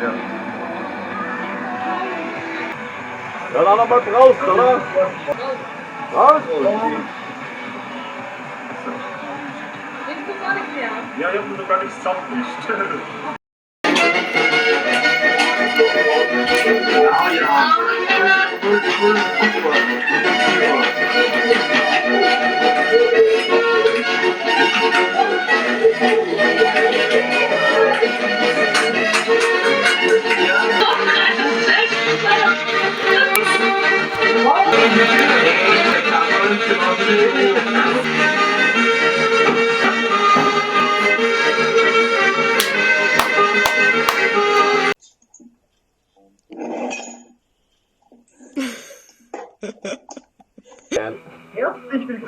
Ja. Ja, dann einmal Prost, oder? Prost! Nimmst du gar nicht mehr? Ja, ich habe noch gar nichts zusammengemischt. Ah ja.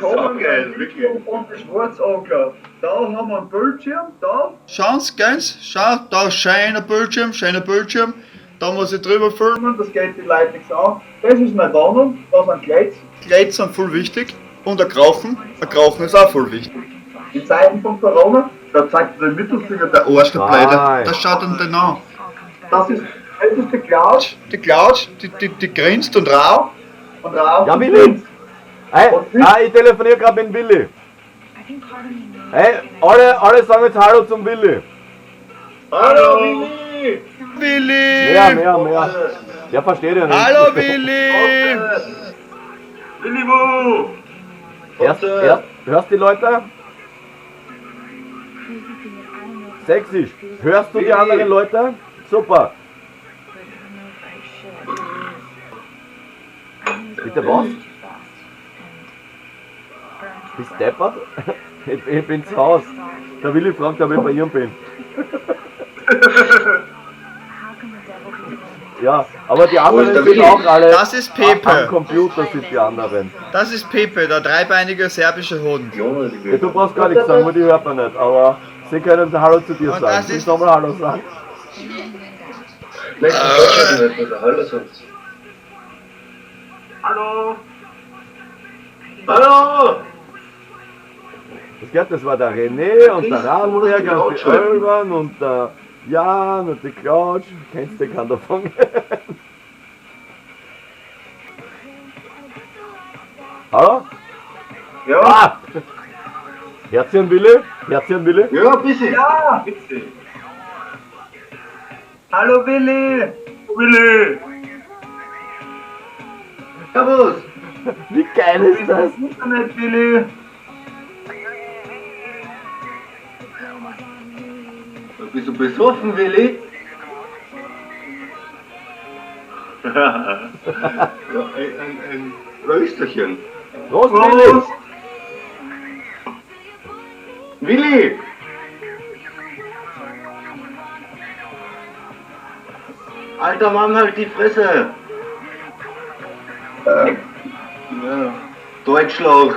Cool, Herzlich willkommen und die Schwarzangler. Da haben wir einen Bildschirm, da. Schauen Sie, ganz, schau, da schöner Bildschirm, da muss ich drüber filmen. Das geht die Leute nichts an. Das ist meine Wohnung, da sind Gleits. Gleits sind voll wichtig und ein Krauchen ist auch voll wichtig. In Zeiten von Corona, da zeigt der Mittelfinger der Arsch, der Pleite, Nein. das schaut ihn denn an. Das ist die Cloud Die Cloud, die grinst und rau. und Raum. Ja, Willi! Hey, ich telefoniere gerade mit dem Willi. Hey, alle sagen jetzt Hallo zum Willi. Hallo Willi! Willi! Mehr. Der versteht ja nicht. Hallo Willi! Willi wo? Hörst du die Leute? Sächsisch. Hörst du die anderen Leute? Super. Bitte was? Bist du deppert? Ich bin zu Hause. Der Willi fragt, ob ich bei ihm bin. Ja, aber die anderen sind auch alle Das ist Pepe. am Computer sind die anderen. Das ist Pepe, der dreibeinige serbische Hund. Ja, du brauchst gar nichts sagen, weil die hört man nicht, aber sie können Hallo zu dir Und sagen. das Ich ist- soll mal Hallo sagen. Hallo! Hallo! Das geht, das war der René und der Rabenberger und die Ölwan und der Jan und die Couch. Kennst du keinen davon? Hallo? Ja? Ah! Herzchen Willi? Herzchen Willi? Ja, bitte! Ja! Bitte! Hallo Willi! Willi! Servus! Wie geil ist das? Internet, Willi! Bist du besoffen, Willi? Ja, ein Rösterchen. Prost, Willi! Willi! Alter Mann, halt die Fresse! Ja. Deutschlauch!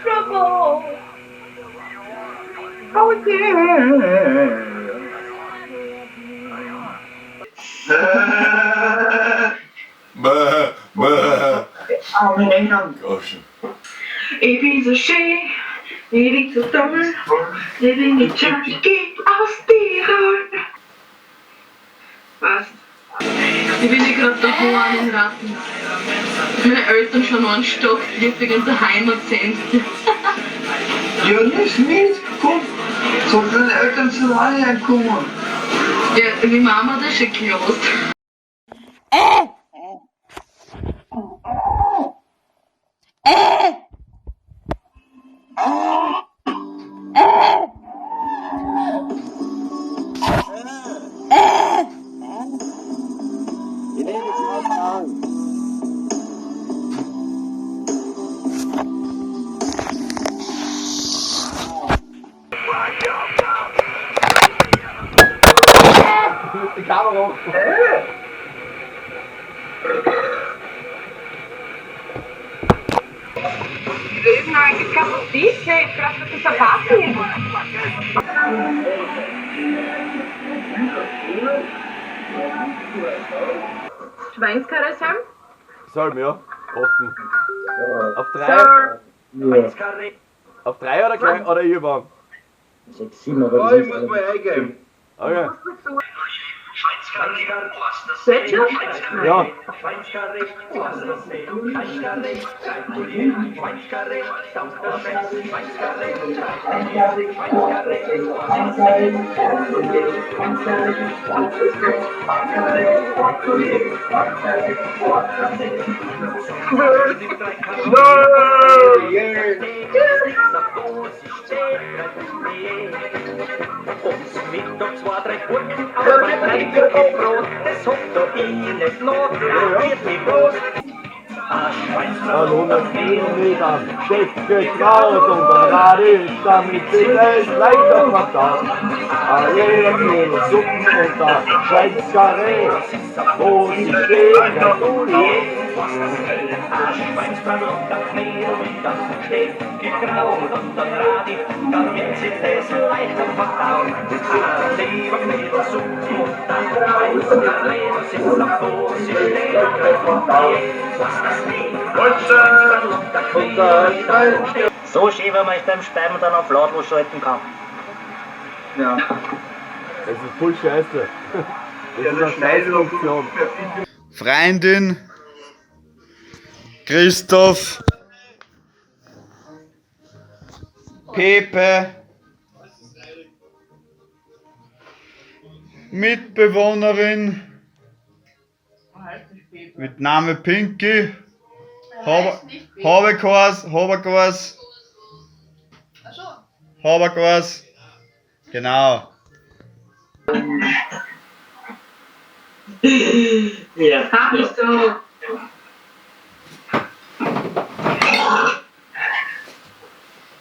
Trouble! Oh yeah! Arme England! Ich bin so schön, ich bin so toll, ich bin die Junkie aus Tirol. Was? Ich bin nicht gerade davor an den Ratten. Meine Eltern schon einen Stock flippig in der Heimat sind. Ja, nicht mit! Komm! Sollen deine Eltern zu Rani kommen? Ja, wie Mama das schon gelost. Die Kamera hoch. Eben eigentlich Kapuzin? Hey, vielleicht ist das eine Party. Schweinskarussell? Salm, ja. Offen. Auf 3. Sir. Ja. Auf 3 oder gleich oder irgendwann? 6, 7, aber Oh, das ich muss mal eingeben. Okay. Welche? Ja. Mittag 2, 3 Gurken, aber 3 Gurken Brot, das hat da nicht noch, wird nicht groß. An 100 Kilometern stecke ich raus und dann rad ich, damit sich es leichter verdaut. An jeder Kilo Suppen und da Schweinskarree, wo sie steht, gratuliert. Schweinsbraten und der Knädel und dann steht gegraut und dann rad ich, damit sich das leichter verdaut. An Leberknädel Suppen und dann Schweinskarree, das ist auf wo sie steht, gratuliert. So schön, wenn man es beim Speiben dann auf lautlos schalten kann. Ja. Das ist voll scheiße. Das ist eine Scheißfunktion. Freundin, Christoph, Pepe, Mitbewohnerin mit Name Pinky, Haberkors, genau. Ja. Bist du?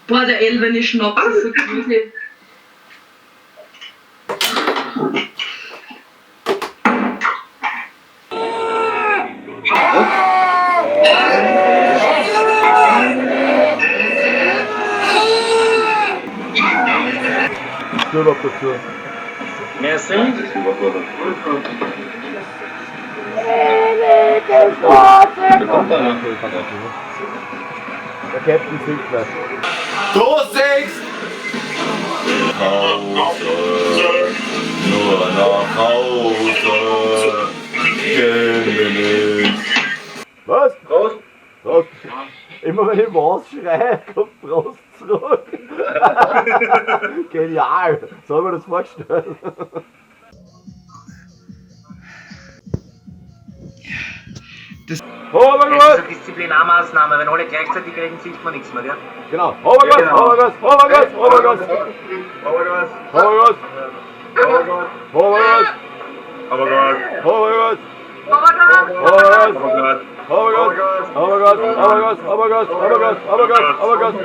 Boah, der Elvene Schnaps ist so gruselig. Urlaub dazu. Merci. Der Captain singt gleich. Du singst! Nur nach Hause gehen wir nicht. Was? Prost! Prost! Immer wenn ich was schreie, kommt Prost zurück. Genial! So haben wir das vorgestellt. Das ist eine Disziplinarmaßnahme, wenn alle gleichzeitig reden, sieht man nichts mehr, gell? Genau. Obergas, Genau. Obergas, Obergas, Obergas, Obergas. Obergas, Obergas. Obergas, Obergas. Obergas, Obergas. Obergas, Obergas. Obergas, Obergas, Obergas, Obergas, Obergas, Obergas,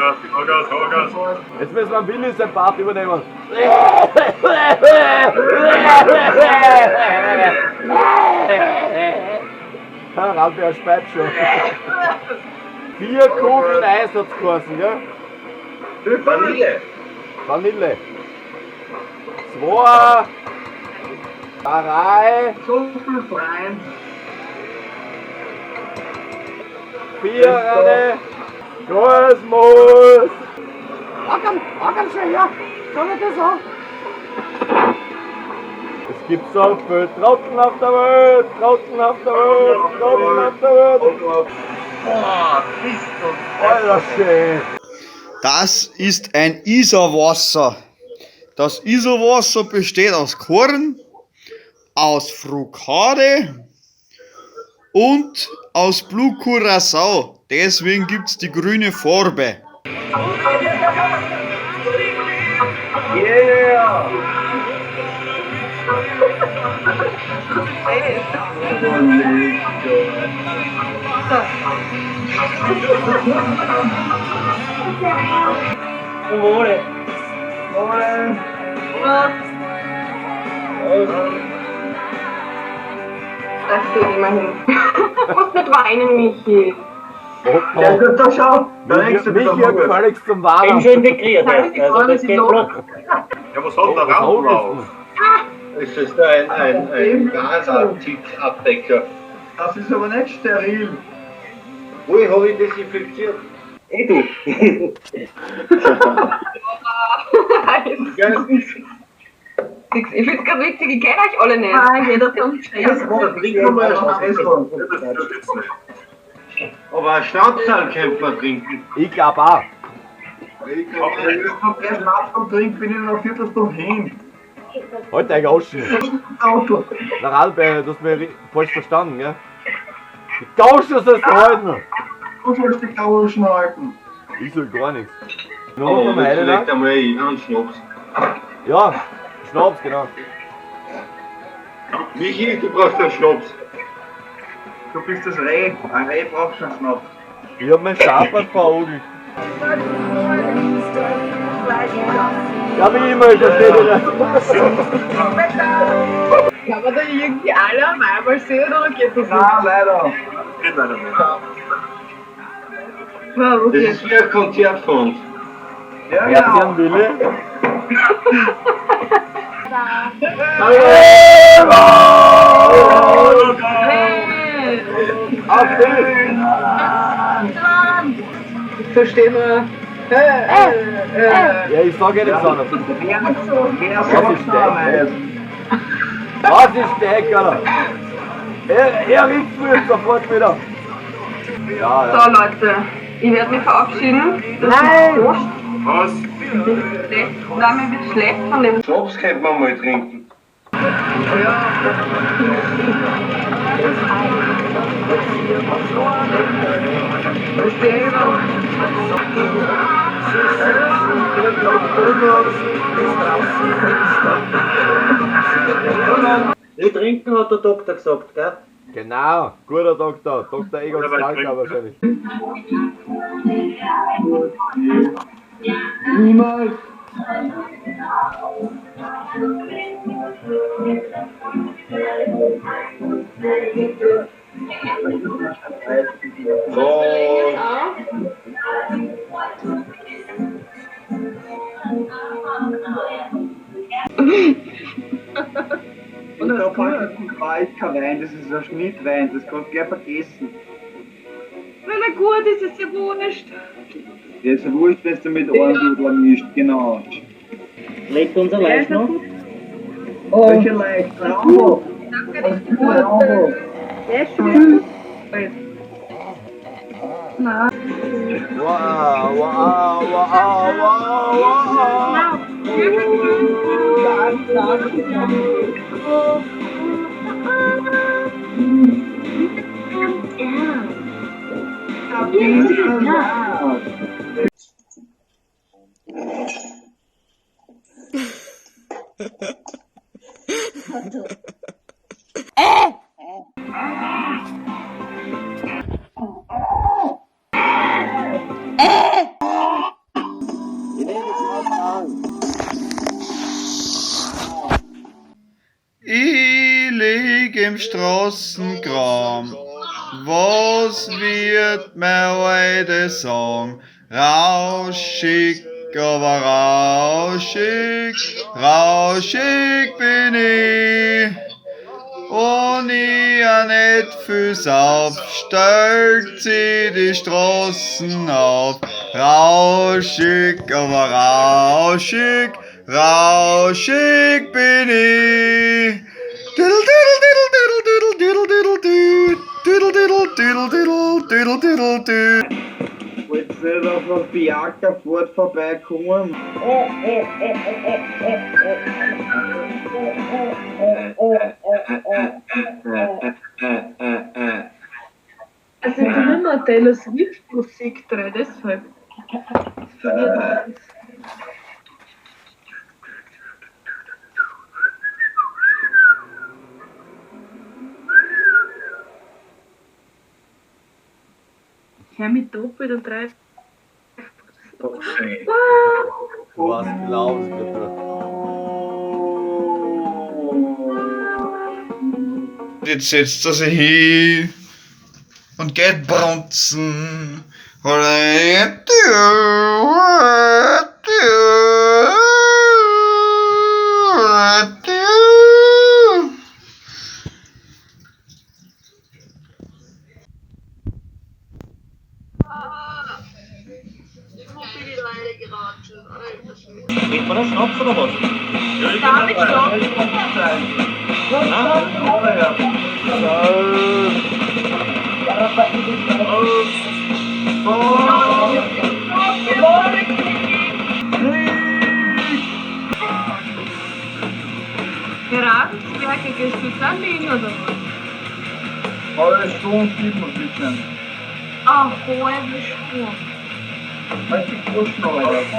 Obergas. Obergas. Jetzt müssen wir einen Willi sein Part übernehmen. Randbär speit schon. 4 Kugeln Eis hat's geheißen, gell? Vanille. Vanille. 2 3 So viel Freund. 4 Rade Großmus. Ackern schon her. Schau mir das an. Es gibt so viel Trottel auf der Welt, Trottel auf der Welt, Trottel auf der Welt. Boah, bist du. Alter, schön. Das ist ein Isarwasser. Das Isarwasser besteht aus Korn, aus Frukade und aus Blue Curacao. Deswegen gibt es die grüne Farbe. Yeah. Wohle. Das geht immerhin. Du musst nicht weinen, Michi. Ja, da schau. Da legst du Mich wieder hier Hunger. gefälligst zum Bin Waren. schon integriert, also das geht flott. Ja, was hat der Raum drauf? Es ist ein Gasabdecker. Das ist aber nicht steril. Wo habe ich desinfiziert? du. Ich finde es gerade witzig, ich kenne euch alle nicht. Ah, jeder kommt Jetzt trinken wir mal einen Schnaps. Aber einen Schnapsal könnte man trinken. Ich glaube auch. Wenn ich noch mehr Schnaps trinke, bin ich noch 4 Stunden hin. Halt dein Gauschen. Auto. Na Albert, du hast mich falsch verstanden, gell? Die Gauschen sollst du halten. Du sollst die Gauschen halten. Ich soll gar nichts. Oh, Noch eine vielleicht da? einmal einen Schnaps. Ja, Schnaps, genau. Michi, du brauchst einen Schnaps. Du bist das Reh. Ein Reh braucht schon Schnaps. Ich hab meinen Schafer verogelt. Ja, wie immer, ich verstehe nicht. Kann man da irgendwie alle auf einmal sehen oder geht das nicht? Nein, leider. Geht leider nicht. Ja, Das okay. ist wie ein Konzert von uns. Ja, Wer genau. einen Wille? Auf den! Ich verstehe nur. Ja, ich sag ja nichts anderes. Was ist der? Was ist der, Alter? Er riecht mich jetzt sofort wieder. Ja, ja. So Leute, ich werde mich verabschieden. Nein! Was? Nein, mir wird schlecht von dem. Schnaps könnte man mal trinken. Nicht trinken hat der Doktor gesagt, gell? Genau, guter Doktor. Dr. Egon Stalker wahrscheinlich. Niemals. So. Und da war ich kein Wein, das ist ein Schnittwein, das kannst du gleich vergessen. Na gut, ist es ja wurscht. Der ist ja wurscht, wenn du mit Ohrendudler mischt, genau. Lebt unser Leid noch? Welche leicht? Rambo! Danke, Was ist denn Rambo? Der ist schon wieder gut. Wow, wow, wow, wow, wow. Ich lieg im Straßengraben. Was wird mir heute sagen? Rauschig, aber rauschig, rauschig bin ich. Und ich ja nicht viel sauf, stellt sie die Straßen auf. Rauschig, aber rauschig, rauschig bin ich. Diddle diddle diddle diddle diddle diddle diddle diddle diddle diddle diddle diddle. Wollt's nicht auf der Fiakerfahrt vorbeikommen? Also ich bin immer Taylor Swift Musik drin, deshalb. Hör mich doppelt und drei. Was glaubst du bitte? Jetzt setzt er sich hin und geht brunzen. Eile geraten. Alter Schwede. Kriegt man das Schnaps oder was? David, stopp! Beratungswerke, gehst du jetzt anlegen oder was? Halbe Stunde gibt man bitte. Ach, halbe Stunde. Halt die Groschen, Alter.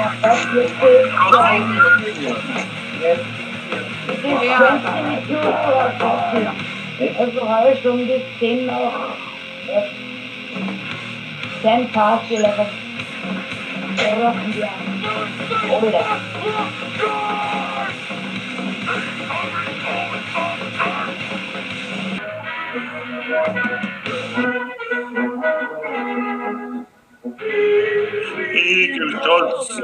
Also halbe Stunde ist 10 nach 10 Tage oder was? Rochen wir an. Oder? Egelstolz.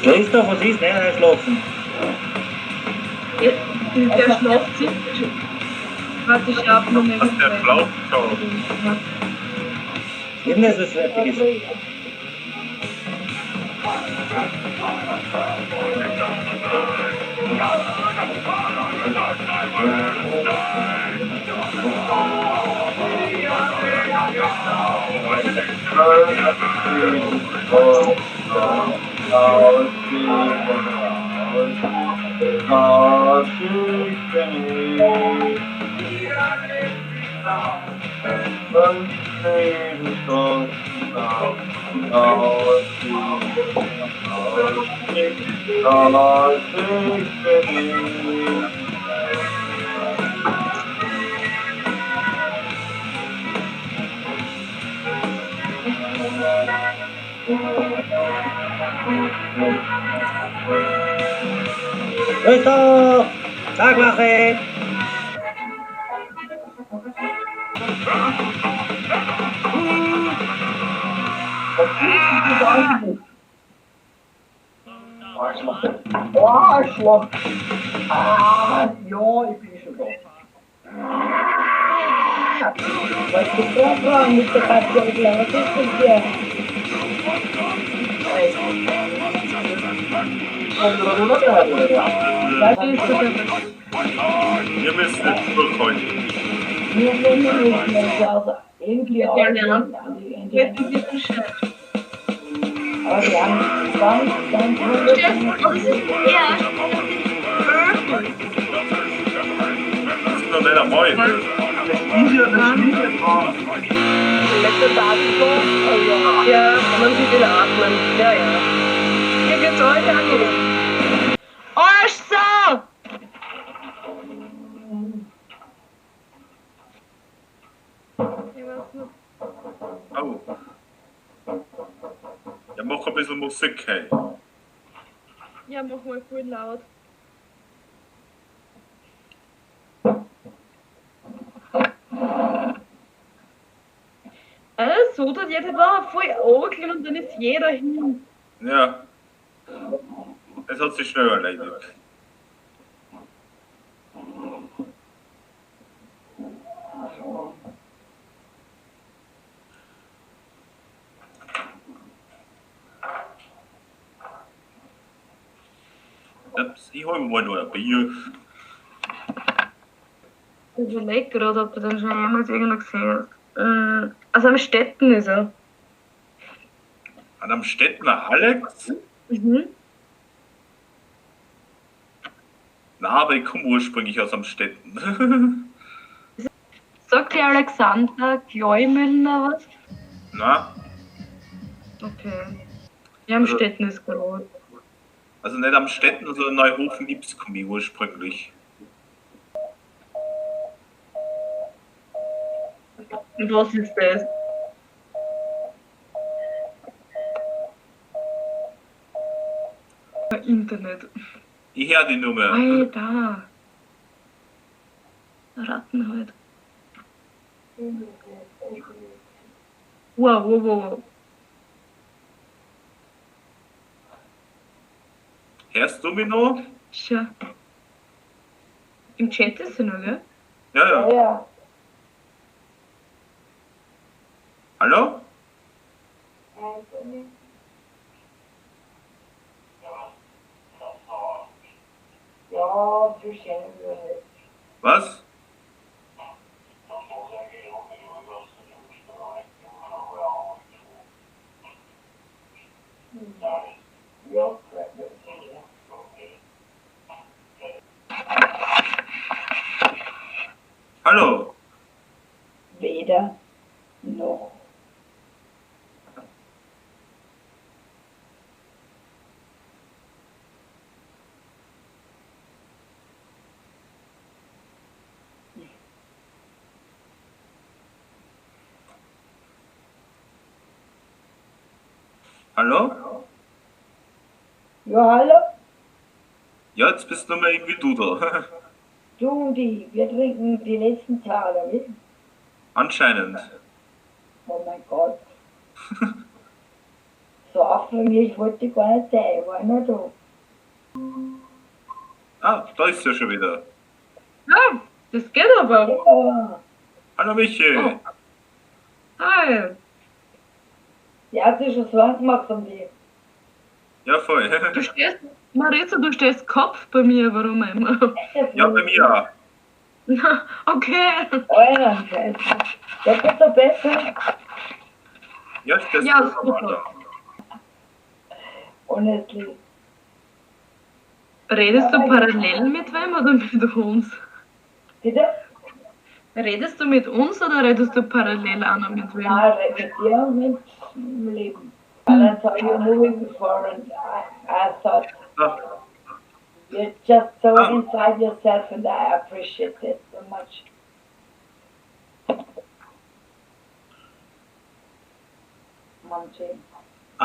Schläfst du, was ist? Nein, nein, schlafen. Der schlaft sich. Warte, ich hab nur mehr Der Flauch. Eben ist es fertig ist. Öster! Tagwache! Arschloch! Ah, ja, ich bin schon da. Was ist das dran mit der Katze? Was ist das hier? Wir müssen nicht zurückholen. Wir nehmen nicht mehr, also irgendwie auch. Jetzt ist es Bescheid. Aber wir haben ganz Das ist erst Das ist doch nicht einmal. Das ist ja das Schmiedefahren. Ja, man sieht wieder atmen. Ja, ja. Hier geht's heute an. Arschsau! Oh. Ja, mach ein bisschen Musik, hey. Ja, mach mal voll laut. So, dass jeder war voll angeln und dann ist jeder hin. Ja. Es hat sich schnell erledigt. Ich hol mir mal nur ein Bier. Ich überlege gerade, ob du den schon jemals irgendwo gesehen hast. Also am Städten ist er. An am Städtner Alex? Mhm. Na, aber ich komme ursprünglich aus am Städten. Sagt die Alexander Gläumüller was? Na, Okay. Ja, am Städten ist gerade. also nicht am Städten, sondern Neuhofen-Liebs komme ich ursprünglich. Und was ist das? Internet. Ich höre die Nummer. Alter. Ratten halt. Wow, wow, wow, wow. Hörst du mich noch? Schau. Im Chat ist sie noch, gell? Ja, Ja, ja. ja. Hallo? Ja, du känner mig. Was? Ja, Hallo? weder noch. Hallo? Ja, hallo? Ja, jetzt bist du mal irgendwie du da. Du und ich, wir trinken die letzten Tage mit. Anscheinend. Oh mein Gott. So aufdringlich wollte ich gar nicht sein, ich war nur da. Ah, da ist sie schon wieder. Ja, das geht aber. Ja, Hallo Michi. Oh. Hi. die hat sich schon Sorgen gemacht um die. Ja, voll. Du stehst, Marisa, du stehst Kopf bei mir, warum immer? Ja, bei mir auch. Okay. Euren Scheiße. Der geht doch besser. Ja, ich bin Ja, normal super. da. Honestly. Redest du parallel mit wem oder mit uns? Bitte? Redest du mit uns oder redest du parallel auch noch mit wem? Nein, mit dir und mit dem Leben. And I saw you moving before and I thought Ah, you're just so inside yourself and I appreciate it so much. Manche.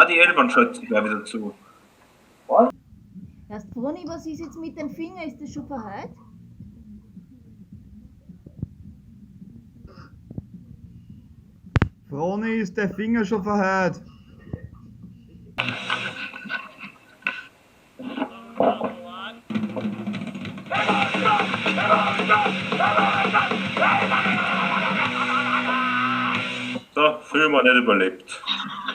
die Elbern schaut sich gleich wieder zu. Erst Froni, was ist jetzt mit dem Finger? Ist das schon verheilt? Froni, ist der Finger schon verheilt? So, früher mal nicht überlebt.